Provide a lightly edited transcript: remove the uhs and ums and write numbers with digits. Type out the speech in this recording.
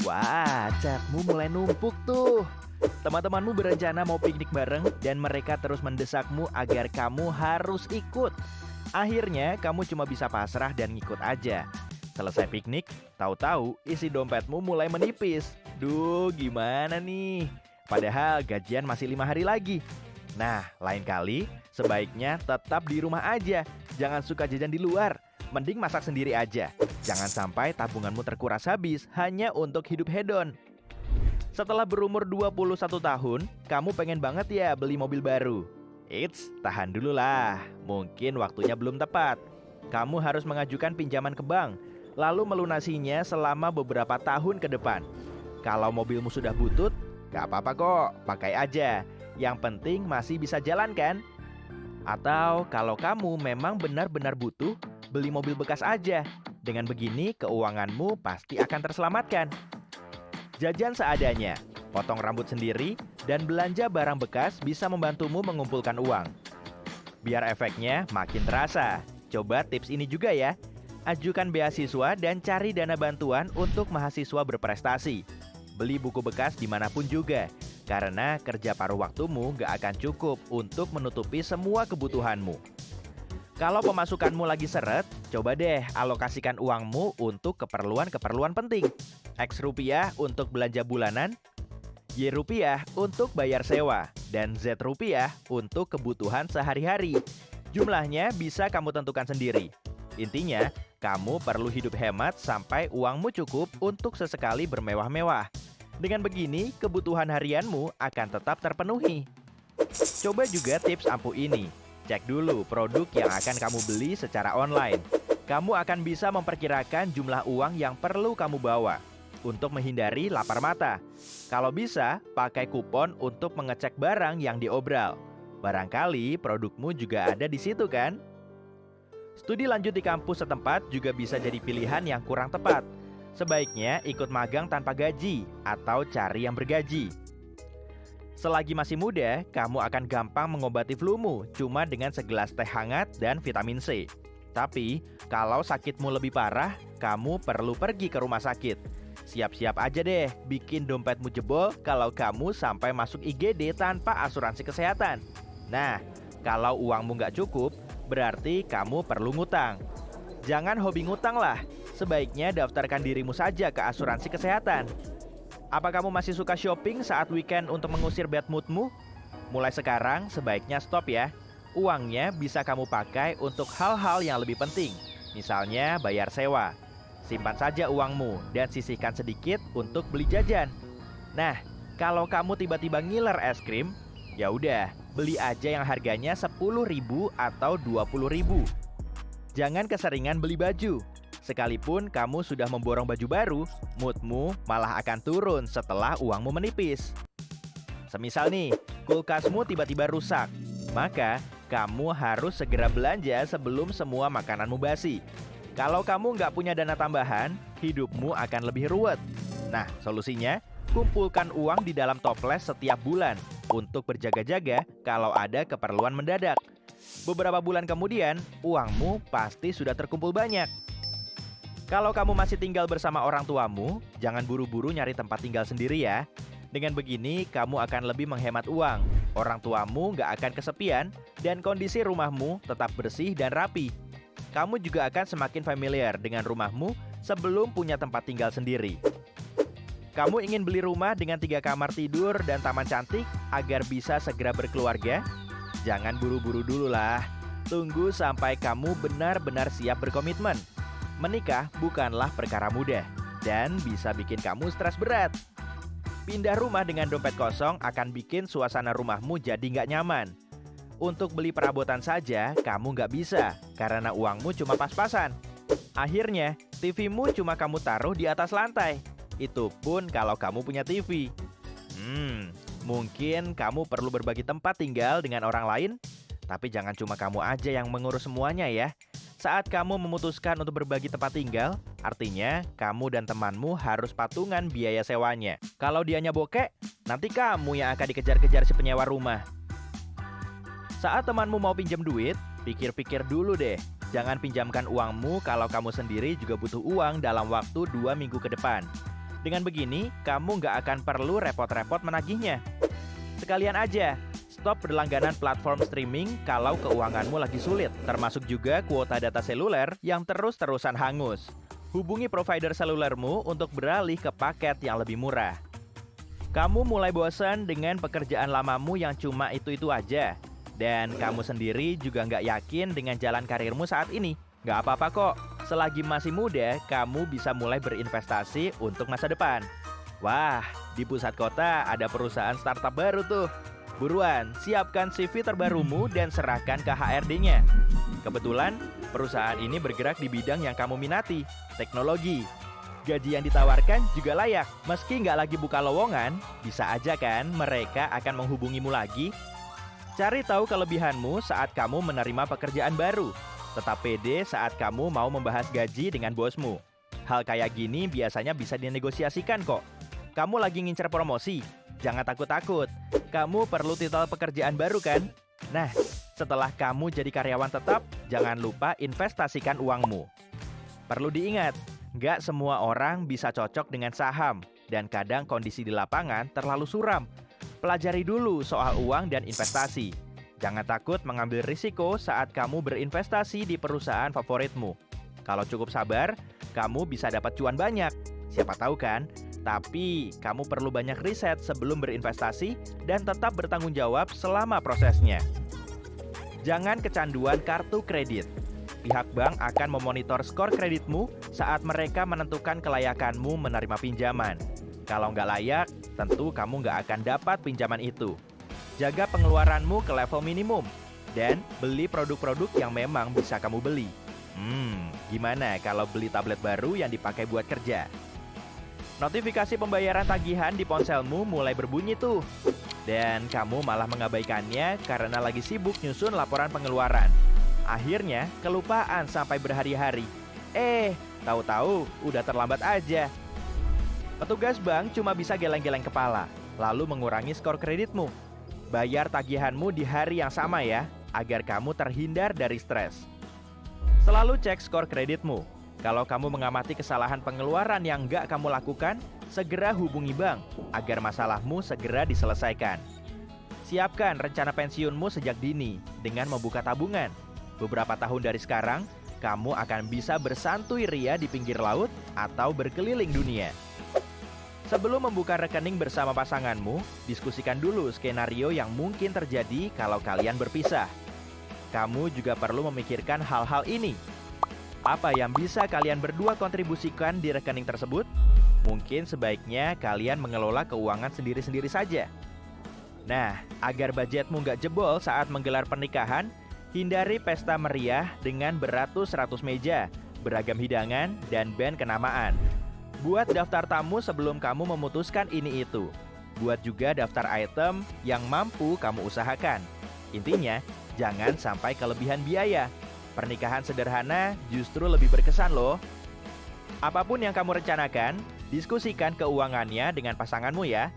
Wah, catmu mulai numpuk tuh. Teman-temanmu berencana mau piknik bareng dan mereka terus mendesakmu agar kamu harus ikut. Akhirnya, kamu cuma bisa pasrah dan ngikut aja. Selesai piknik, tahu-tahu isi dompetmu mulai menipis. Duh, gimana nih? Padahal gajian masih 5 hari lagi. Nah, lain kali sebaiknya tetap di rumah aja. Jangan suka jajan di luar. Mending masak sendiri aja. Jangan sampai tabunganmu terkuras habis hanya untuk hidup hedon. Setelah berumur 21 tahun, kamu pengen banget ya beli mobil baru. Eits, tahan dulu lah. Mungkin waktunya belum tepat. Kamu harus mengajukan pinjaman ke bank, lalu melunasinya selama beberapa tahun ke depan. Kalau mobilmu sudah butut, gak apa-apa kok, pakai aja. Yang penting masih bisa jalan kan? Atau kalau kamu memang benar-benar butuh, beli mobil bekas aja. Dengan begini, keuanganmu pasti akan terselamatkan. Jajan seadanya, potong rambut sendiri, dan belanja barang bekas bisa membantumu mengumpulkan uang. Biar efeknya makin terasa, coba tips ini juga ya. Ajukan beasiswa dan cari dana bantuan untuk mahasiswa berprestasi. Beli buku bekas dimanapun juga, karena kerja paruh waktumu gak akan cukup untuk menutupi semua kebutuhanmu. Kalau pemasukanmu lagi seret, coba deh alokasikan uangmu untuk keperluan-keperluan penting. X rupiah untuk belanja bulanan, Y rupiah untuk bayar sewa, dan Z rupiah untuk kebutuhan sehari-hari. Jumlahnya bisa kamu tentukan sendiri. Intinya, kamu perlu hidup hemat sampai uangmu cukup untuk sesekali bermewah-mewah. Dengan begini, kebutuhan harianmu akan tetap terpenuhi. Coba juga tips ampuh ini. Cek dulu produk yang akan kamu beli secara online. Kamu akan bisa memperkirakan jumlah uang yang perlu kamu bawa untuk menghindari lapar mata. Kalau bisa, pakai kupon untuk mengecek barang yang diobral. Barangkali produkmu juga ada di situ kan? Studi lanjut di kampus setempat juga bisa jadi pilihan yang kurang tepat. Sebaiknya ikut magang tanpa gaji atau cari yang bergaji. Selagi masih muda, kamu akan gampang mengobati flumu cuma dengan segelas teh hangat dan vitamin C. Tapi, kalau sakitmu lebih parah, kamu perlu pergi ke rumah sakit. Siap-siap aja deh bikin dompetmu jebol kalau kamu sampai masuk IGD tanpa asuransi kesehatan. Nah, kalau uangmu nggak cukup, berarti kamu perlu ngutang. Jangan hobi ngutang lah. Sebaiknya daftarkan dirimu saja ke asuransi kesehatan. Apa kamu masih suka shopping saat weekend untuk mengusir bad moodmu? Mulai sekarang sebaiknya stop ya. Uangnya bisa kamu pakai untuk hal-hal yang lebih penting. Misalnya bayar sewa. Simpan saja uangmu dan sisihkan sedikit untuk beli jajan. Nah, kalau kamu tiba-tiba ngiler es krim, ya udah, beli aja yang harganya 10.000 atau 20.000. Jangan keseringan beli baju. Sekalipun kamu sudah memborong baju baru, moodmu malah akan turun setelah uangmu menipis. Semisal nih, kulkasmu tiba-tiba rusak, maka kamu harus segera belanja sebelum semua makananmu basi. Kalau kamu nggak punya dana tambahan, hidupmu akan lebih ruwet. Nah, solusinya, kumpulkan uang di dalam toples setiap bulan untuk berjaga-jaga kalau ada keperluan mendadak. Beberapa bulan kemudian, uangmu pasti sudah terkumpul banyak. Kalau kamu masih tinggal bersama orang tuamu, jangan buru-buru nyari tempat tinggal sendiri ya. Dengan begini, kamu akan lebih menghemat uang. Orang tuamu nggak akan kesepian, dan kondisi rumahmu tetap bersih dan rapi. Kamu juga akan semakin familiar dengan rumahmu sebelum punya tempat tinggal sendiri. Kamu ingin beli rumah dengan 3 kamar tidur dan taman cantik agar bisa segera berkeluarga? Jangan buru-buru dulu lah. Tunggu sampai kamu benar-benar siap berkomitmen. Menikah bukanlah perkara mudah dan bisa bikin kamu stres berat. Pindah rumah dengan dompet kosong akan bikin suasana rumahmu jadi nggak nyaman. Untuk beli perabotan saja, kamu nggak bisa karena uangmu cuma pas-pasan. Akhirnya, TV-mu cuma kamu taruh di atas lantai. Itu pun kalau kamu punya TV. Mungkin kamu perlu berbagi tempat tinggal dengan orang lain, tapi jangan cuma kamu aja yang mengurus semuanya ya. Saat kamu memutuskan untuk berbagi tempat tinggal, artinya kamu dan temanmu harus patungan biaya sewanya. Kalau dianya bokek, nanti kamu yang akan dikejar-kejar si penyewa rumah. Saat temanmu mau pinjam duit, pikir-pikir dulu deh. Jangan pinjamkan uangmu kalau kamu sendiri juga butuh uang dalam waktu 2 minggu ke depan. Dengan begini, kamu nggak akan perlu repot-repot menagihnya. Sekalian aja, stop berlangganan platform streaming kalau keuanganmu lagi sulit, termasuk juga kuota data seluler yang terus-terusan hangus. Hubungi provider selulermu untuk beralih ke paket yang lebih murah. Kamu mulai bosan dengan pekerjaan lamamu yang cuma itu-itu aja. Dan kamu sendiri juga nggak yakin dengan jalan karirmu saat ini. Nggak apa-apa kok, selagi masih muda, kamu bisa mulai berinvestasi untuk masa depan. Wah, di pusat kota ada perusahaan startup baru tuh. Buruan, siapkan CV terbarumu dan serahkan ke HRD-nya. Kebetulan, perusahaan ini bergerak di bidang yang kamu minati, teknologi. Gaji yang ditawarkan juga layak. Meski nggak lagi buka lowongan, bisa aja kan mereka akan menghubungimu lagi. Cari tahu kelebihanmu saat kamu menerima pekerjaan baru. Tetap pede saat kamu mau membahas gaji dengan bosmu. Hal kayak gini biasanya bisa dinegosiasikan kok. Kamu lagi ngincer promosi? Jangan takut-takut. Kamu perlu titel pekerjaan baru kan? Nah, setelah kamu jadi karyawan tetap, jangan lupa investasikan uangmu. Perlu diingat, nggak semua orang bisa cocok dengan saham, dan kadang kondisi di lapangan terlalu suram. Pelajari dulu soal uang dan investasi. Jangan takut mengambil risiko saat kamu berinvestasi di perusahaan favoritmu. Kalau cukup sabar, kamu bisa dapat cuan banyak. Siapa tahu kan? Tapi, kamu perlu banyak riset sebelum berinvestasi dan tetap bertanggung jawab selama prosesnya. Jangan kecanduan kartu kredit. Pihak bank akan memonitor skor kreditmu saat mereka menentukan kelayakanmu menerima pinjaman. Kalau nggak layak, tentu kamu nggak akan dapat pinjaman itu. Jaga pengeluaranmu ke level minimum dan beli produk-produk yang memang bisa kamu beli. Gimana kalau beli tablet baru yang dipakai buat kerja? Notifikasi pembayaran tagihan di ponselmu mulai berbunyi tuh. Dan kamu malah mengabaikannya karena lagi sibuk nyusun laporan pengeluaran. Akhirnya kelupaan sampai berhari-hari. Tahu-tahu udah terlambat aja. Petugas bank cuma bisa geleng-geleng kepala, lalu mengurangi skor kreditmu. Bayar tagihanmu di hari yang sama ya, agar kamu terhindar dari stres. Selalu cek skor kreditmu. Kalau kamu mengamati kesalahan pengeluaran yang nggak kamu lakukan, segera hubungi bank agar masalahmu segera diselesaikan. Siapkan rencana pensiunmu sejak dini dengan membuka tabungan. Beberapa tahun dari sekarang, kamu akan bisa bersantuy ria di pinggir laut atau berkeliling dunia. Sebelum membuka rekening bersama pasanganmu, diskusikan dulu skenario yang mungkin terjadi kalau kalian berpisah. Kamu juga perlu memikirkan hal-hal ini. Apa yang bisa kalian berdua kontribusikan di rekening tersebut? Mungkin sebaiknya kalian mengelola keuangan sendiri-sendiri saja. Nah, agar budgetmu nggak jebol saat menggelar pernikahan, hindari pesta meriah dengan beratus-ratus meja, beragam hidangan, dan band kenamaan. Buat daftar tamu sebelum kamu memutuskan ini itu. Buat juga daftar item yang mampu kamu usahakan. Intinya, jangan sampai kelebihan biaya. Pernikahan sederhana justru lebih berkesan loh. Apapun yang kamu rencanakan, diskusikan keuangannya dengan pasanganmu ya.